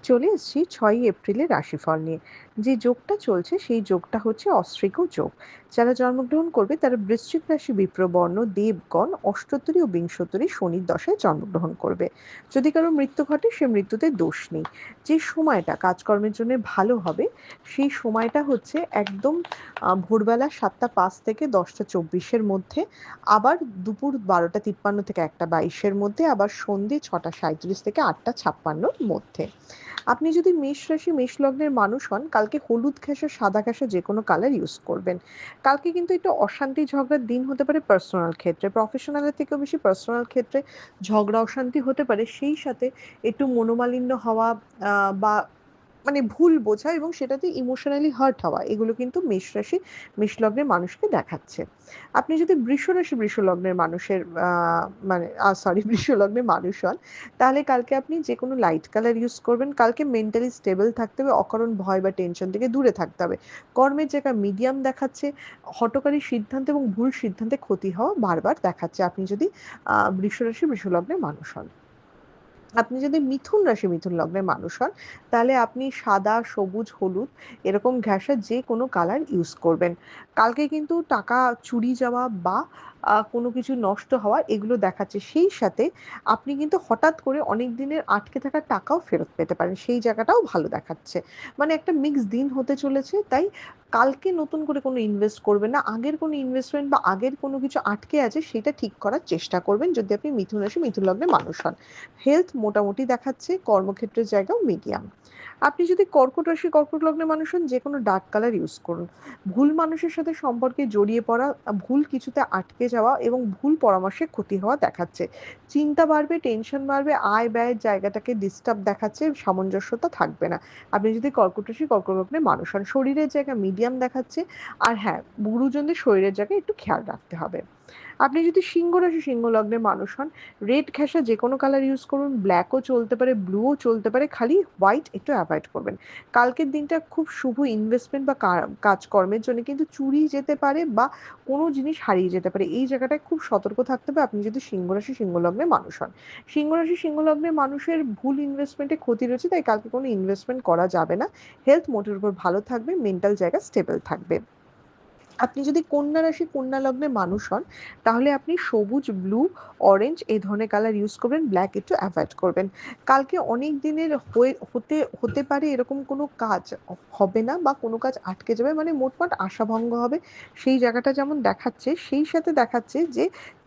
চলে এসেছি ৬ই এপ্রিলের রাশিফল নিয়ে। যে যোগটা চলছে সেই যোগটা হচ্ছে অশ্রিক যোগ। যারা জন্মগ্রহণ করবে তারা বৃশ্চিক রাশি, বিপ্রবর্ণ, দেবগণ, অষ্টোত্তরী ও বিংশোত্তরী শনির দশায় জন্মগ্রহণ করবে। যদি কারো মৃত্যু ঘটে সে মৃত্যুতে দোষ নেই। যে সময়টা কাজকর্মের জন্য ভালো হবে সেই সময়টা হচ্ছে একদম ভোরবেলা ৭টা ৫ থেকে ১০টা ২৪-এর মধ্যে, আবার দুপুর ১২টা ৫৩ থেকে ১টা ২২-এর মধ্যে, আবার সন্ধে ৬টা ৩৭ থেকে ৮টা ৫৬-র মধ্যে। আপনি যদি মেষ রাশি মেষ লগ্নের মানুষ হন, কালকে হলুদ ঘেঁষা সাদা ঘেঁষা যে কোনো কালার ইউজ করবেন। কালকে কিন্তু একটু অশান্তি ঝগড়ার দিন হতে পারে পার্সোনাল ক্ষেত্রে, প্রফেশনালের থেকেও বেশি পার্সোনাল ক্ষেত্রে ঝগড়া অশান্তি হতে পারে। সেই সাথে একটু মনোমালিন্য হওয়া বা মানে ভুল বোঝা এবং সেটাতে ইমোশনালি হার্ট হওয়া, এগুলো কিন্তু মেষ রাশি মেষ লগ্নের মানুষকে দেখাচ্ছে। আপনি যদি বৃষ রাশি বৃষ লগ্নের মানুষের মানে সরি বৃষ লগ্নের মানুষ হন, তাহলে কালকে আপনি যে কোনো লাইট কালার ইউজ করবেন। কালকে মেন্টালি স্টেবল থাকতে হবে, অকারণ ভয় বা টেনশন থেকে দূরে থাকতে হবে। কর্মের জায়গা মিডিয়াম দেখাচ্ছে, হঠকারী সিদ্ধান্ত এবং ভুল সিদ্ধান্তে ক্ষতি হওয়া বারবার দেখাচ্ছে, আপনি যদি বৃষ রাশি বৃষ লগ্নের মানুষ হন। আপনি যদি মিথুন রাশি মিথুন লগ্নের মানুষ হন, তাহলে আপনি সাদা, সবুজ, হলুদ এরকম ঘেঁষা যে কোনো কালার ইউজ করবেন। কালকে কিন্তু টাকা চুরি যাওয়া বা কোনো কিছু নষ্ট হওয়া এগুলো দেখাচ্ছে। সেই সাথে আপনি কিন্তু হঠাৎ করে অনেক দিনের আটকে থাকা টাকাও ফেরত পেতে পারেন, সেই জায়গাটাও ভালো দেখাচ্ছে। মানে একটা মিক্স দিন হতে চলেছে। তাই কালকে নতুন করে কোনো ইনভেস্ট করবেন না। আগের কোনো ইনভেস্টমেন্ট বা আগের কোনো কিছু আটকে আছে সেটা ঠিক করার চেষ্টা করবেন, যদি আপনি মিথুন রাশি মিথুন লগ্নের মানুষ হন। হেলথ মোটামুটি দেখাচ্ছে, কর্মক্ষেত্রের জায়গাও মিডিয়াম। আপনি যদি কর্কট রাশি কর্কট লগ্নের মানুষ হন, যে কোনো ডার্ক কালার ইউজ করুন। ভুল মানুষের সাথে সম্পর্কে জড়িয়ে পড়া, ভুল কিছুতে আটকে যাওয়া এবং ভুল পরামর্শে ক্ষতি হওয়া দেখাচ্ছে। চিন্তা বাড়বে, টেনশন বাড়বে, আয় ব্যয়ের জায়গাটাকে ডিস্টার্ব দেখাচ্ছে, সামঞ্জস্যতা থাকবে না। আপনি যদি কর্কট রাশি কর্কট লগ্নের মানুষ হন, শরীরের জায়গা মিডিয়াম দেখাচ্ছে। আর হ্যাঁ, গুরুজনদের শরীরের জায়গায় একটু খেয়াল রাখতে হবে। আপনি যদি সিংহ রাশি সিংহ লগ্নের মানুষ হন, রেড ঘেঁষা যে কোনো কালার ইউজ করুন। ব্ল্যাকও চলতে পারে, ব্লুও চলতে পারে, খালি হোয়াইট একটু অ্যাভয়েড করবেন। কালকের দিনটা খুব শুভ ইনভেস্টমেন্ট বা কাজকর্মের জন্য, কিন্তু চুরি যেতে পারে বা কোনো জিনিস হারিয়ে যেতে পারে, এই জায়গাটায় খুব সতর্ক থাকতে হবে আপনি যদি সিংহ রাশি সিংহ লগ্নের মানুষ হন। সিংহ রাশি সিংহ লগ্নের মানুষের ভুল ইনভেস্টমেন্টে ক্ষতি রয়েছে, তাই কালকে কোনো ইনভেস্টমেন্ট করা যাবে না। হেলথ মোটের উপর ভালো থাকবে, মেন্টাল জায়গা স্টেবল থাকবে। আপনি যদি কন্যা রাশি কন্যা লগ্নের মানুষ হন, তাহলে আপনি সবুজ, ব্লু, অরেঞ্জ এই ধরনের কালার ইউজ করবেন, ব্ল্যাক একটু অ্যাভয়েড করবেন। কালকে অনেক দিনের হতে পারে এরকম কোনো কাজ হবে না বা কোনো কাজ আটকে যাবে, মানে মোটমাট আশাভঙ্গ হবে, সেই জায়গাটা যেমন দেখাচ্ছে। সেই সাথে দেখাচ্ছে যে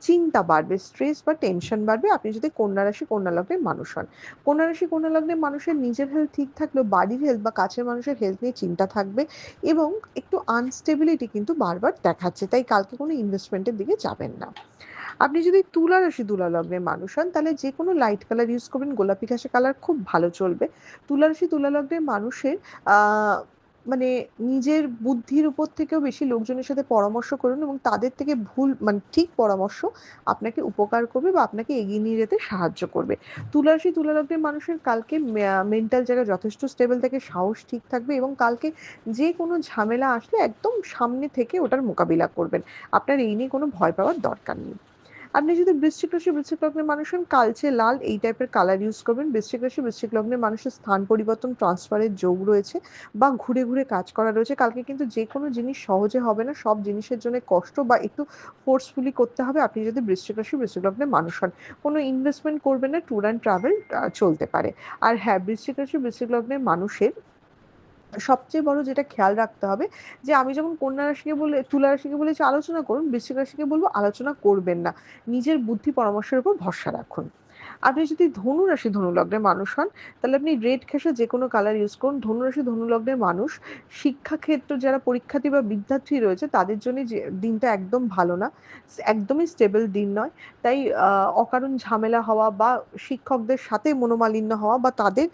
চিন্তা বাড়বে, স্ট্রেস বা টেনশন বাড়বে, আপনি যদি কন্যা রাশি কন্যা লগ্নের মানুষ হন। কন্যা রাশি কন্যা লগ্নের মানুষের নিজের হেলথ ঠিক থাকলেও বাড়ির হেলথ বা কাছের মানুষের হেলথ নিয়ে চিন্তা থাকবে এবং একটু আনস্টেবিলিটি কিন্তু বারবার দেখাচ্ছে, তাই কালকে কোনো ইনভেস্টমেন্টের দিকে যাবেন না। আপনি যদি তুলা রাশি তুলা লগ্নের মানুষ হন, তাহলে যে কোনো লাইট কালার ইউজ করবেন, গোলাপি ঘাসে কালার খুব ভালো চলবে। তুলা রাশি তুলা লগ্নের মানুষের আহ মানে নিজের বুদ্ধির উপর থেকেও বেশি লোকজনের সাথে পরামর্শ করুন এবং তাদের থেকে ভুল মানে ঠিক পরামর্শ আপনাকে উপকার করবে বা আপনাকে এগিয়ে নিয়ে যেতে সাহায্য করবে। তুলা রাশি তুলা লগ্নের মানুষের কালকে মেন্টাল জায়গা যথেষ্ট স্টেবল থেকে, সাহস ঠিক থাকবে এবং কালকে যে কোনো ঝামেলা আসলে একদম সামনে থেকে ওটার মোকাবিলা করবেন। আপনার এই নিয়ে কোনো ভয় পাওয়ার দরকার নেই। আপনি যদি বৃশ্চিক রাশি বৃশ্চিক লগ্নের মানুষ হন, কালচে লাল এই টাইপের কালার ইউজ করবেন। বৃশ্চিক রাশি বৃশ্চিক লগ্নের মানুষের স্থান পরিবর্তন, ট্রান্সফারের যোগ রয়েছে বা ঘুরে ঘুরে কাজ করা রয়েছে। কালকে কিন্তু যে কোনো জিনিস সহজে হবে না, সব জিনিসের জন্য কষ্ট বা একটু ফোর্সফুলি করতে হবে, আপনি যদি বৃশ্চিক রাশি বৃশ্চিক লগ্নের মানুষ হন। কোনো ইনভেস্টমেন্ট করবেন না, ট্যুর অ্যান্ড ট্রাভেল চলতে পারে। আর হ্যাঁ, বৃশ্চিক রাশি বৃশ্চিক লগ্নের মানুষের সবচেয়ে বড় যেটা খেয়াল রাখতে হবে, যে আমি যখন কন্যা রাশিকে বলে তুলা রাশিকে বলেছি আলোচনা করুন, বৃশ্চিক রাশিকে বলবো আলোচনা করবেন না। নিজের বুদ্ধি পরামর্শের উপর ভরসা রাখুন। আপনি যদি ধনু রাশি ধনু লগ্নের মানুষ হন, তাহলে আপনি রেড ঘেঁষা যে কোনো কালার ইউজ করুন। ধনু রাশি ধনু লগ্নের মানুষ শিক্ষাক্ষেত্র যারা পরীক্ষার্থী বা বিদ্যার্থী রয়েছে তাদের জন্য যে দিনটা একদম ভালো না, একদমই স্টেবল দিন নয়। তাই অকারণ ঝামেলা হওয়া বা শিক্ষকদের সাথে মনোমালিন্য হওয়া বা তাদের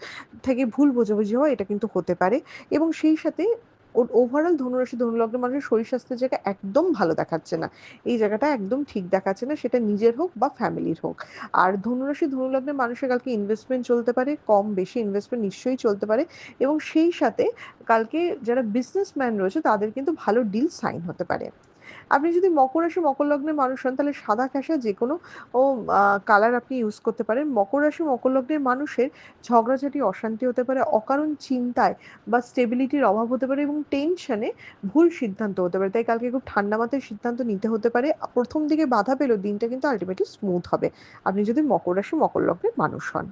থেকে ভুল বোঝাবুঝি হওয়া, এটা কিন্তু হতে পারে। এবং সেই সাথে ওভারঅল ধনুরাশি ধনুলগ্নের মানুষের শরীর স্বাস্থ্যের জায়গা একদম ভালো দেখাচ্ছে না, এই জায়গাটা একদম ঠিক দেখাচ্ছে না, সেটা নিজের হোক বা ফ্যামিলির হোক। আর ধনুরাশি ধনুলগ্নের মানুষের কালকে ইনভেস্টমেন্ট চলতে পারে, কম বেশি ইনভেস্টমেন্ট নিশ্চয়ই চলতে পারে। এবং সেই সাথে কালকে যারা বিজনেসম্যান রয়েছে তাদের কিন্তু ভালো ডিল সাইন হতে পারে। আপনি যদি মকর রাশি, মকর লগ্নের মানুষ হন তাহলে সাদা ঘেঁষা যেকোনো ও আ কালার আপনি ইউজ করতে পারেন। মকর রাশি, মকর লগ্নের মানুষের ঝগড়াঝাটি, অশান্তি হতে পারে, অকারণ চিন্তায় বা স্টেবিলিটির অভাব হতে পারে এবং টেনশনে ভুল সিদ্ধান্ত হতে পারে। তাই কালকে খুব ঠান্ডা মাথায় সিদ্ধান্ত নিতে হতে পারে। ১ম দিকে বাধা পেলেও দিনটা কিন্তু আল্টিমেটলি স্মুথ হবে। আপনি যদি মকর রাশি, মকর লগ্নের মানুষ হন।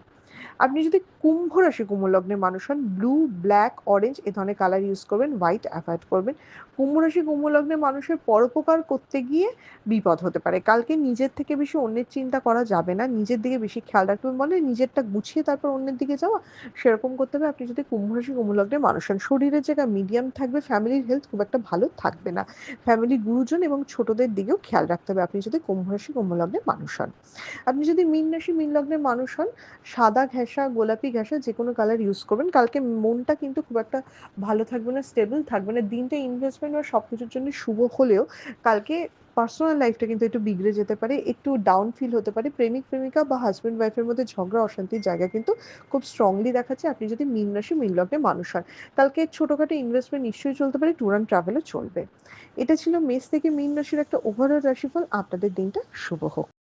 আপনি যদি কুম্ভ রাশি, কুম্ভ লগ্নের মানুষ হন, ব্লু, ব্ল্যাক, অরেঞ্জ এ ধরনের কালার ইউজ করবেন, হোয়াইট এভয়েড করবেন। কুম্ভ রাশি, কুম্ভ লগ্নের মানুষের পরোপকার করতে গিয়ে বিপদ হতে পারে। কালকে নিজের থেকে বেশি অন্যের চিন্তা করা যাবে না। নিজের দিকে বেশি খেয়াল রাখতে হবে। বলে নিজেরটা গুছিয়ে তারপর অন্যের দিকে যাওয়া, সেরকম করতে হবে আপনি যদি কুম্ভ রাশি, কুম্ভ লগ্নের মানুষ হন। শরীরের জায়গা মিডিয়াম থাকবে, ফ্যামিলির হেলথ খুব একটা ভালো থাকবে না। ফ্যামিলির গুরুজন এবং ছোটদের দিকেও খেয়াল রাখতে হবে আপনি যদি কুম্ভ রাশি, কুম্ভ লগ্নের মানুষ হন। আপনি যদি মীন রাশি, মীন লগ্নের মানুষ হন, সাদা ঘেঁষা, গোলাপি ঘেঁষা যেকোনো কালার ইউজ করবেন। কালকে মনটা কিন্তু খুব একটা ভালো থাকবে না, স্টেবল থাকবে না। দিনটা ইনভেস্টমেন্ট বা সবকিছুর জন্য শুভ হলেও কালকে পার্সোনাল লাইফটা কিন্তু একটু বিগড়ে যেতে পারে, একটু ডাউন ফিল হতে পারে। প্রেমিক-প্রেমিকা বা হাসব্যান্ড ওয়াইফ এর মধ্যে ঝগড়া অশান্তির জায়গা কিন্তু খুব স্ট্রংলি দেখাচ্ছে আপনি যদি মীন রাশি, মীন লগ্নের মানুষ হন। কালকে ছোটখাটো ইনভেস্টমেন্ট নিশ্চয়ই চলতে পারে, ট্যুর অ্যান্ড ট্রাভেলও চলবে। এটা ছিল মেষ থেকে মীন রাশির একটা ওভারঅল রাশিফল। আপনাদের দিনটা শুভ হোক।